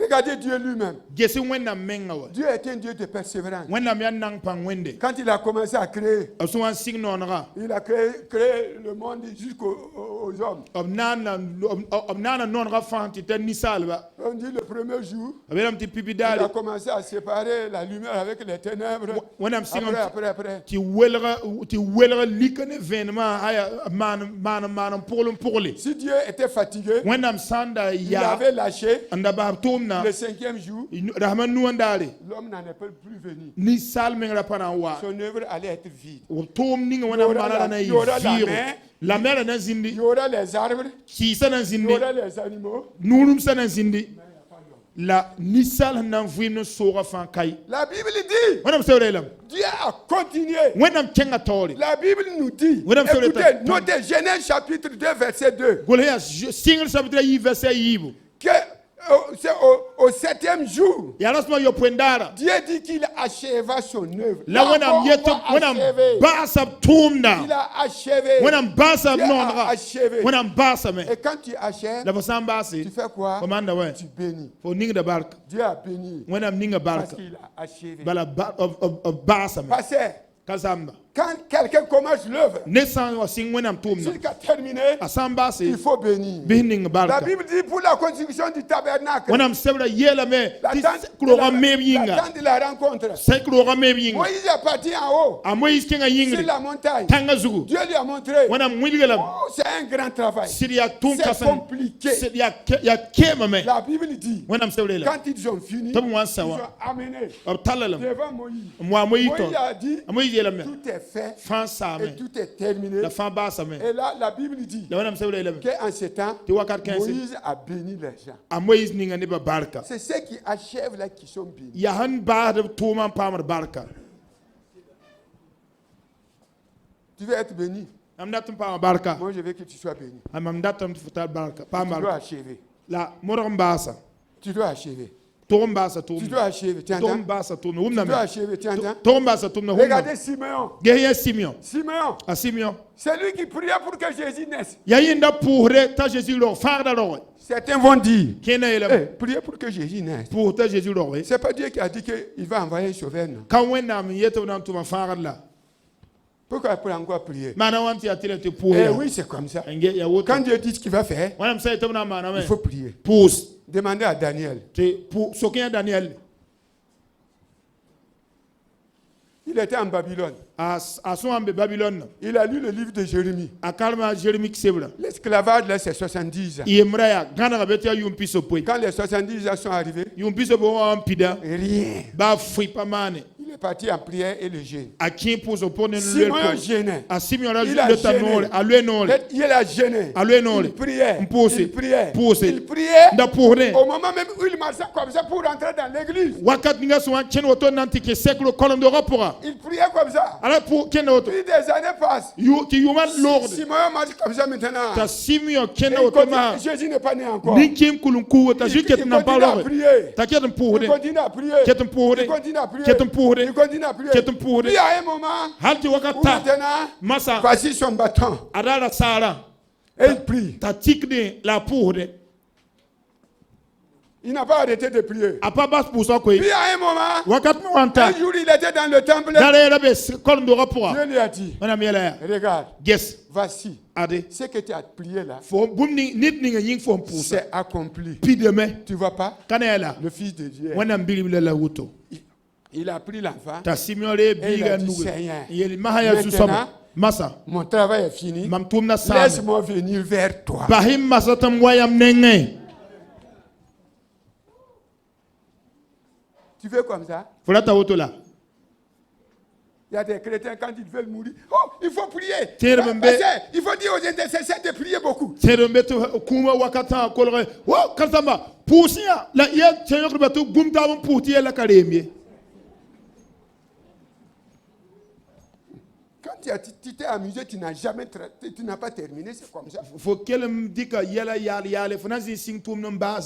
Regardez Dieu lui-même. Gesi wenam menga wa. Dieu est un Dieu de persévérance. Wenam yan nang pang wende. Quand il a commencé à créer, Asuan sing nonra. il a créé le monde jusqu'aux hommes. Obnana nonra fanti ten nisalba. On dit le premier jour, Abelam ti pipi il a dali. commencé à séparer la lumière avec les ténèbres. Wenam sing Après. ti welra likane venema aya man pourle. Si Dieu était fatigué, Wenam sanda il ya avait lâché. anda ba tomna. Le 5e jour, Rahman nuandale. l'homme n'en peut plus venir. Ni sal mengra pana wa. Son œuvre allait être vide. Tom ninga wenam manala na Il y aura la yiro. mer. La mer na Il zindi. y aura les arbres, Kisa na il y zindi. aura les animaux. Nunum sana zindi. La nisal nan vuim no sora fan kai. La Bible dit, Wenam sewrelam. Dieu a continué. Wenam kenga tori. La Bible nous dit, Madame écoutez, Soleil, notez Genèse chapitre 2, verset 2, Goleya single sabitra yi verset yibu. que c'est au 7e jour, Ya rasma yo pwendara. Dieu dit qu'il acheva son œuvre. La Là, wenam on yeto va wenam achever. basab Il tumna. a achevé. Wenam basab Dieu a nonra. achevé. Wenam basame. Et quand tu achèves, La fasam basi. tu fais quoi? Komanda we. Tu bénis. Fo ninga da barka. Dieu a béni Wenam ninga parce barka. qu'il a achevé. Bala basame. Pasteur, Kazamba. Quand quelqu'un commence l'œuvre, s'il a terminé, il faut bénir. La Bible dit pour la construction du tabernacle, la tente de la rencontre, Moïse est parti en haut, sur la montagne. Dieu lui a montré, c'est un grand travail, c'est compliqué. La Bible dit, quand ils ont fini, ils ont amené devant Moïse. Moïse a dit, tout est fait et tout est terminé. Et là, la Bible dit qu'en ce temps, Moïse a béni les gens. C'est ceux qui achèvent là qui sont bénis. Tu veux être béni? Moi, je veux que tu sois béni. Tu dois achever. Tu dois achever. Tu dois achever, tu entends? Regardez Simeon. Simeon. C'est lui qui priait pour que Jésus naisse. Certains vont dire, priez pour que Jésus naisse. C'est pas Dieu qui a dit qu'il va envoyer un sauveur, non? Pourquoi pour encore prier? Oui, c'est comme ça. Quand Dieu dit ce qu'il va faire, il faut prier. Demandez à Daniel. Il était en Babylone. Il a lu le livre de Jérémie. L'esclavage, là, c'est 70 ans. Quand les 70 ans sont arrivés, rien. Il est parti en prière et le jeûne. Simeon gênait. Il a gêné. Il priait. Il priait. Au moment même où il marchait comme ça pour rentrer dans l'église. Il priait comme ça. Puis des années passent. Simeon marche comme ça maintenant. Jésus n'est pas né encore. Il continue à prier. Puis à un moment, où maintenant, voici son bâton. Et il prie. Il n'a pas arrêté de prier. Puis à un moment, un jour il était dans le temple. Dieu lui a dit, regarde, voici, ce que tu as prié là, c'est accompli. Tu vois pas? Le Fils de Dieu. Il a pris l'enfant et il a dit, Seigneur, maintenant, mon travail est fini. Laisse-moi venir vers toi. Tu veux comme ça? Il y a des chrétiens, quand ils veulent mourir, il faut prier. Il faut dire aux intercesseurs de prier beaucoup. Quand tu t'es amusé, tu n'as pas terminé, c'est comme ça.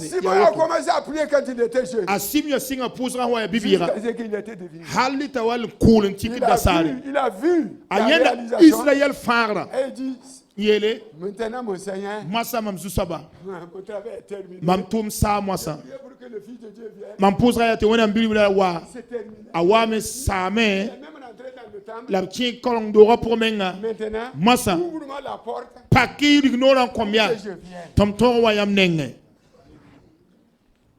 Simon a commencé à prier quand il était jeune. Jusqu'à ce qu'il était devenu. Il a vu la réalisation. Et il dit, maintenant mon Seigneur, mon travail est terminé. Pour que le Fils de Dieu vienne. C'est terminé. Maintenant, ouvre-moi la porte. Que je vienne.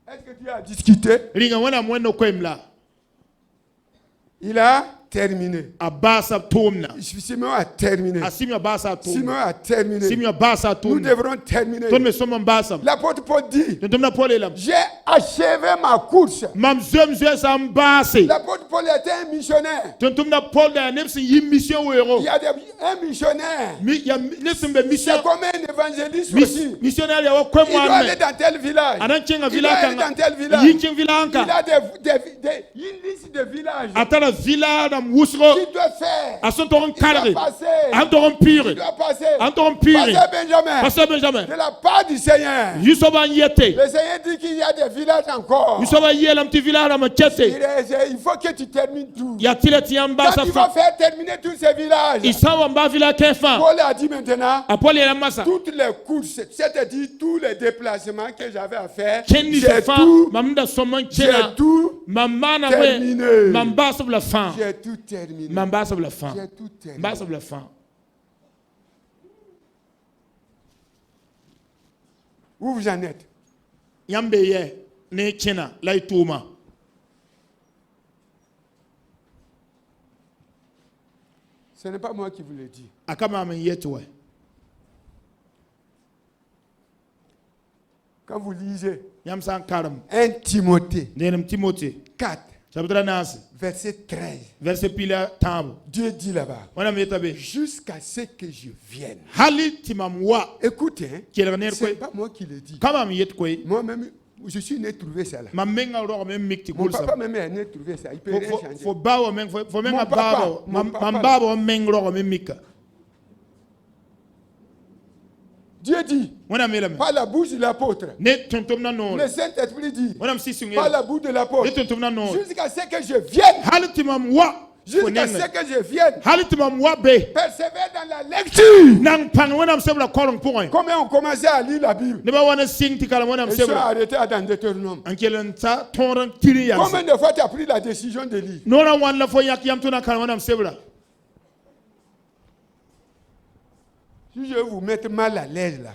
Est-ce que tu as discuté? Il a terminé. Simeon a terminé. Simeon a terminé. Nous devrons terminer. L'apôtre Paul dit, j'ai achevé ma course. L'apôtre Paul était un missionnaire. Il y a un missionnaire. C'est comme un évangéliste aussi. Il doit aller dans tel village. Il doit aller dans tel village. Il a une liste de villages. Qui doit faire? Il doit passer. Passer Benjamin. De la part du Seigneur. Le Seigneur dit qu'il y a des villages encore. Il faut que tu termines tout. Quand tu vas faire terminer tous ces villages, Paul a dit maintenant, toutes les courses, c'est-à-dire tous les déplacements que j'avais à faire, j'ai tout terminé. J'ai tout terminé. J'ai tout terminé. Où vous en êtes? Ce n'est pas moi qui vous le dis. Quand vous lisez 1 Timothée 4, verset 13, Dieu dit là-bas, jusqu'à ce que je vienne. Écoutez, ce n'est pas moi qui le dis. Moi-même, je suis né trouver ça là. Mon papa même est né trouver ça. Il peut rien changer. Dieu dit, par la bouche de l'apôtre, le Saint-Esprit dit, par la bouche de l'apôtre, jusqu'à ce que je vienne. Jusqu'à ce que je vienne. Persévère dans la lecture. Combien ont commencé à lire la Bible? Ils sont arrêtés dans Deutéronome. Combien de fois tu as pris la décision de lire? Si je veux vous mettre mal à l'aise là,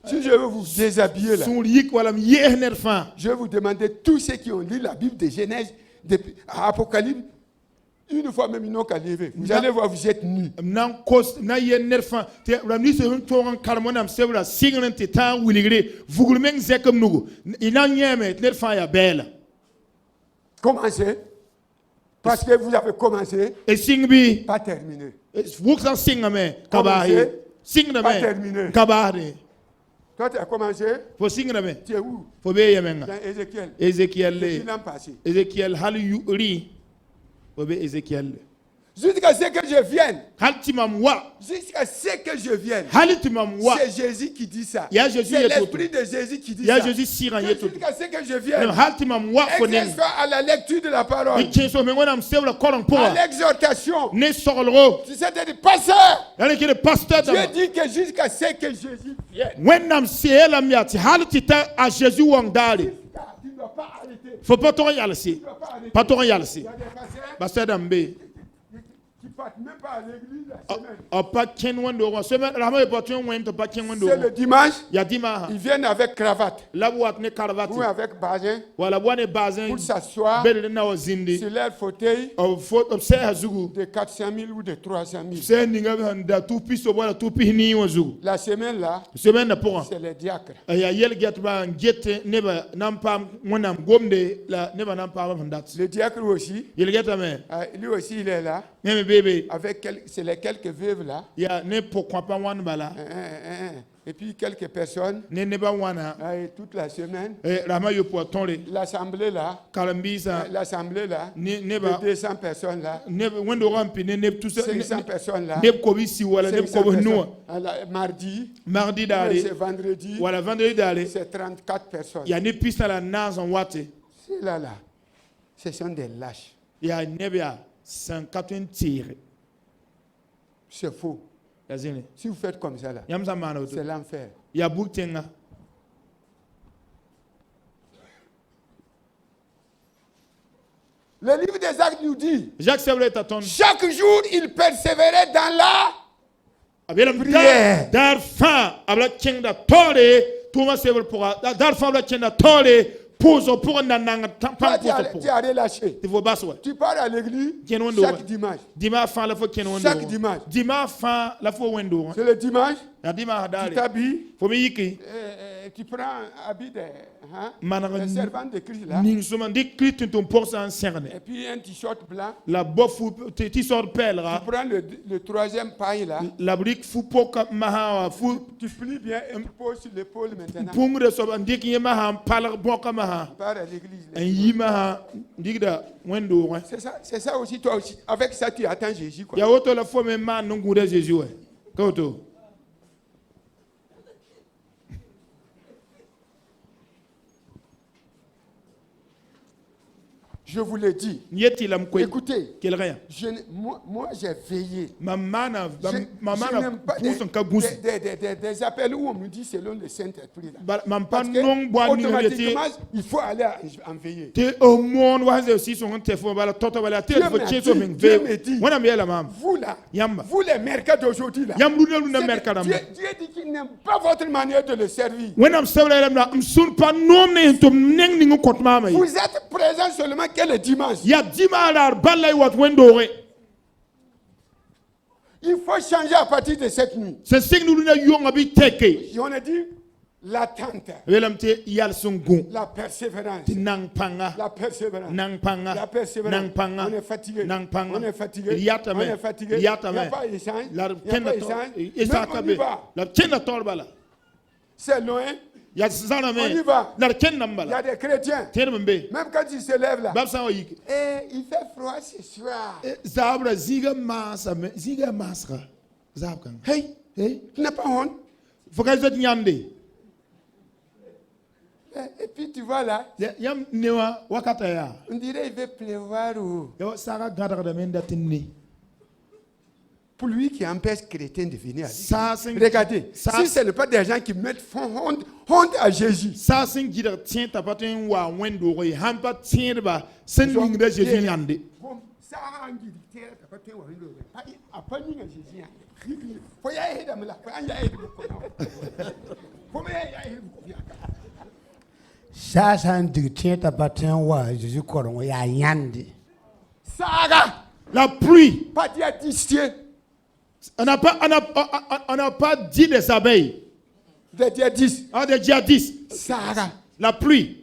si je veux vous déshabiller là, je vais vous demander tous ceux qui ont lu la Bible de Genèse, de Apocalypse, une fois même ils n'ont qu'à lever. Vous allez voir, vous êtes nus. Commencez. Parce que vous avez commencé, pas terminé. Commencez, pas terminé. Toi, tu as commencé, tu es où? Dans Ézéchiel. Ézéchiel. L'an passé. Ézéchiel. Jusqu'à ce que je vienne. Jusqu'à ce que je vienne. C'est Jésus qui dit ça. C'est l'esprit de Jésus qui dit ça. Jusqu'à ce que je vienne. Exerce à la lecture de la parole. À l'exhortation. Tu sais, tu es pasteur. Dieu dit que jusqu'à ce que Jésus vienne. Tu ne dois pas arrêter. Faut pas trop y aller. Pas trop y aller. Pasteur Dambé. Qui ne partent même pas à l'église la semaine. C'est le dimanche. Ils viennent avec cravate. Ou avec bazin. Pour s'asseoir sur leur fauteuil de 400 000 ou de 300 000. La semaine là, c'est les diacres. Le diacre aussi, lui aussi il est là. Avec c'est les quelques veuves là. Et puis quelques personnes. Et toute la semaine. L'assemblée là. L'assemblée là. De 200 personnes là. 500 personnes là. 500 personnes. Mardi. C'est vendredi. C'est 34 personnes. C'est là. Ce sont des lâches. C'est faux. Si vous faites comme ça là, c'est l'enfer. Le livre des Actes nous dit, chaque jour il persévérait dans la prière. Toi, tu as relâché. Tu pars à l'église chaque dimanche. Chaque dimanche. C'est le dimanche. Tu t'habilles. Tu prends un habit de servant de Christ là. Et puis un t-shirt blanc. Tu prends le troisième paille là. Tu plies bien et tu poses sur l'épaule maintenant. Tu pars à l'église. C'est ça aussi, toi aussi. Avec ça, tu attends Jésus. Quoi. Je vous l'ai dit. Écoutez, moi j'ai veillé. Je n'aime pas des appels où on me dit selon le Saint-Esprit. Parce que automatiquement, il faut aller en veiller. Dieu me dit, vous là, vous les mercats d'aujourd'hui là, Dieu dit qu'il n'aime pas votre manière de le servir. Vous êtes présents seulement que le dimanche. Il faut changer à partir de cette nuit. Et on a dit l'attente, la persévérance, la persévérance, la persévérance. On est fatigué, on est fatigué, on est fatigué. Il n'y a pas d'échange, il n'y a pas d'échange. On y va. C'est loin. On y va. Il y a des chrétiens. Même quand ils se lèvent là. Et il fait froid ce soir. Hey, tu n'as pas honte. Et puis tu vois là. On dirait qu'il veut pleuvoir. Pour lui qui empêche chrétien de venir à l'église. Regardez, si ce n'est pas des gens qui mettent honte à Jésus. La pluie. Pas diatisté. On n'a pas dit des abeilles. Des djihadistes. Des djihadistes. Sarah. La pluie.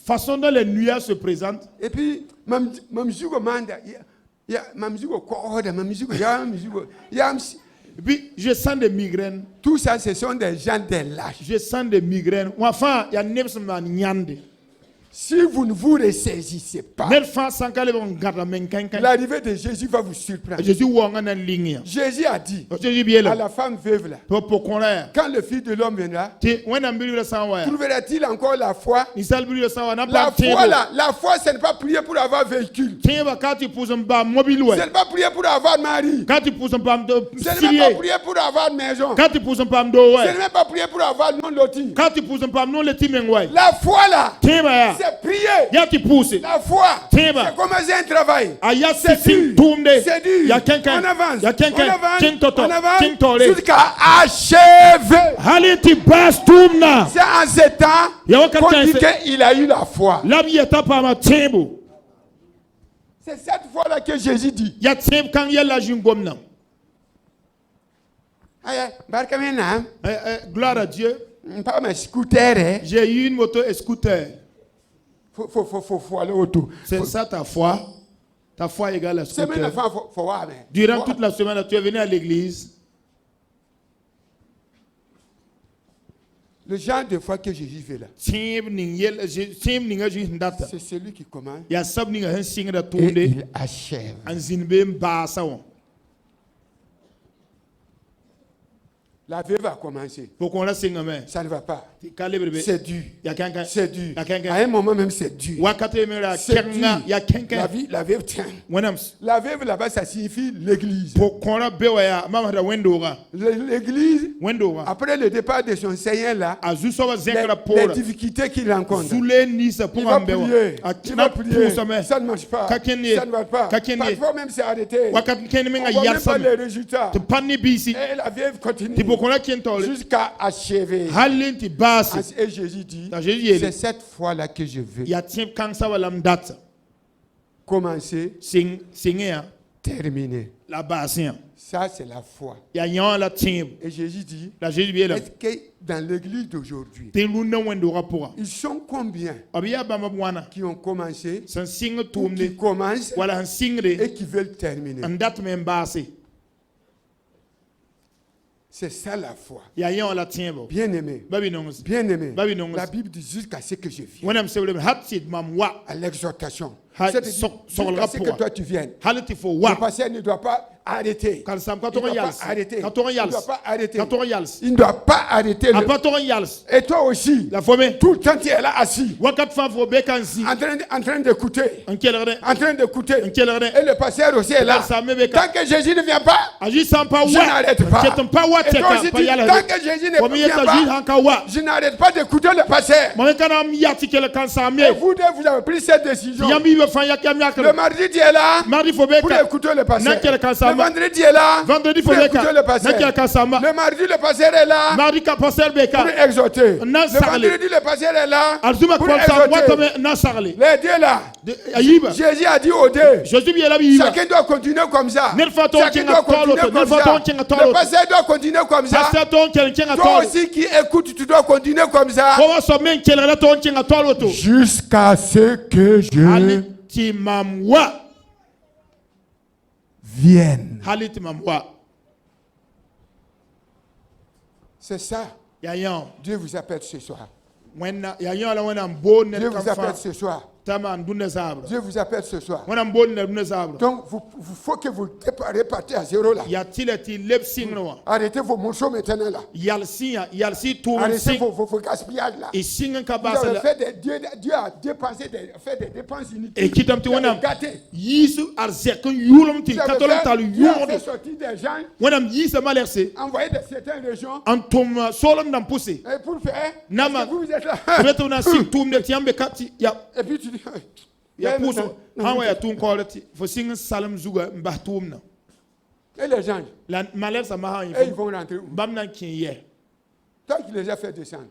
Façon dont les nuages se présentent. Et puis, et puis, je sens des migraines. Tout ça, ce sont des gens des lâches. Je sens des migraines. Enfin, il y a si vous ne vous ressaisissez pas, l'arrivée de Jésus va vous surprendre. Jésus a dit à la femme veuve là, quand le Fils de l'homme viendra, trouvera-t-il encore la foi? La foi, ce n'est pas prier pour avoir véhicule. Ce n'est pas prier pour avoir mari. Ce n'est pas prier pour avoir maison. Ce n'est même pas prier pour avoir non loti. La foi là, c'est prier. La foi, c'est commencer un travail. C'est dur. C'est dur. On avance. On avance jusqu'à achever. C'est en ce temps qu'on dit qu'il a eu la foi. C'est cette foi-là que Jésus dit. Gloire à Dieu. J'ai eu une moto scooter. Faut aller autour. C'est ça ta foi. Ta foi égale à scooter. Durant toute la semaine, tu es venu à l'église. Le genre de foi que Jésus fait là, c'est celui qui commence et il achève. La veuve a commencé. Ça ne va pas. C'est dur. C'est dur. À un moment même, c'est dur. C'est dur. La veuve tient. La veuve là-bas, ça signifie l'église. L'église, après le départ de son Seigneur là, les difficultés qu'il rencontre. Il va prier. Il va prier. Ça ne marche pas. Ça ne va pas. Parfois même c'est arrêté. On ne voit même pas les résultats. Et la veuve continue. Jusqu'à achever. Et Jésus dit, c'est cette foi-là que je veux. Commencer, terminer. Ça, c'est la foi. Et Jésus dit, est-ce que dans l'église d'aujourd'hui, ils sont combien qui ont commencé, ou qui commencent et qui veulent terminer? C'est ça la foi. Bien-aimé. Bien-aimé. La Bible dit jusqu'à ce que je vienne. À l'exhortation. C'est que toi tu viennes. Le pasteur ne doit pas arrêter. Il ne doit pas arrêter. Il ne doit pas arrêter. Il ne doit pas arrêter. Et toi aussi, tout le temps tu es là assis. En train d'écouter. En train d'écouter. Et le pasteur aussi est là. Tant que Jésus ne vient pas, je n'arrête pas. Et toi aussi, tant que Jésus ne vient pas, je n'arrête pas d'écouter le pasteur. Et vous deux, vous avez pris cette décision. Le mardi, tu es là pour écouter le pasteur. Le vendredi est là pour écouter le pasteur. Le mardi, le pasteur est là pour exhorter. Le vendredi, le pasteur est là pour exhorter. Les deux là. Jésus a dit aux deux, chacun doit continuer comme ça. Chacun doit continuer comme ça. Le pasteur doit continuer comme ça. Toi aussi qui écoutes, tu dois continuer comme ça. Jusqu'à ce que je vienne. C'est ça. Dieu vous appelle ce soir. Dieu vous appelle ce soir. Dieu vous appelle ce soir. Donc, il faut que vous repartez à zéro là. Arrêtez vos morceaux maintenant là. Arrêtez vos gaspillages là. Vous avez fait Dieu a dépensé fait des dépenses inutiles. Vous avez gâté. Dieu a fait sortir des gens. Envoyer de certaines régions. Et pour faire. Vous êtes là. Et puis tu dis. Et les gens, et ils vont rentrer où? Toi qui les as fait descendre.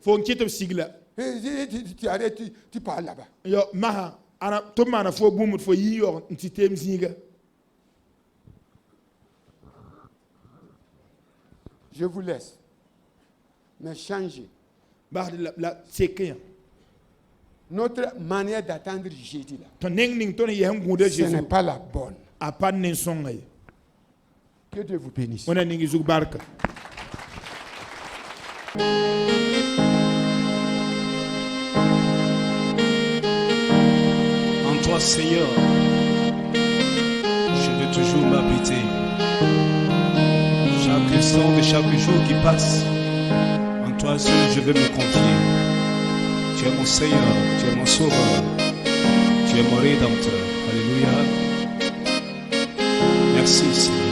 Tu arrêtes, tu parles là-bas. Je vous laisse. Mais changez. Notre manière d'attendre Jésus là, ce n'est pas la bonne. Que Dieu vous bénisse. En toi, Seigneur, je veux toujours m'habiter. Chaque instant de chaque jour qui passe, en toi seul, je veux me confier. Tu es mon Seigneur, tu es mon Sauveur, tu es mon Rédempteur. Alléluia. Merci, Seigneur.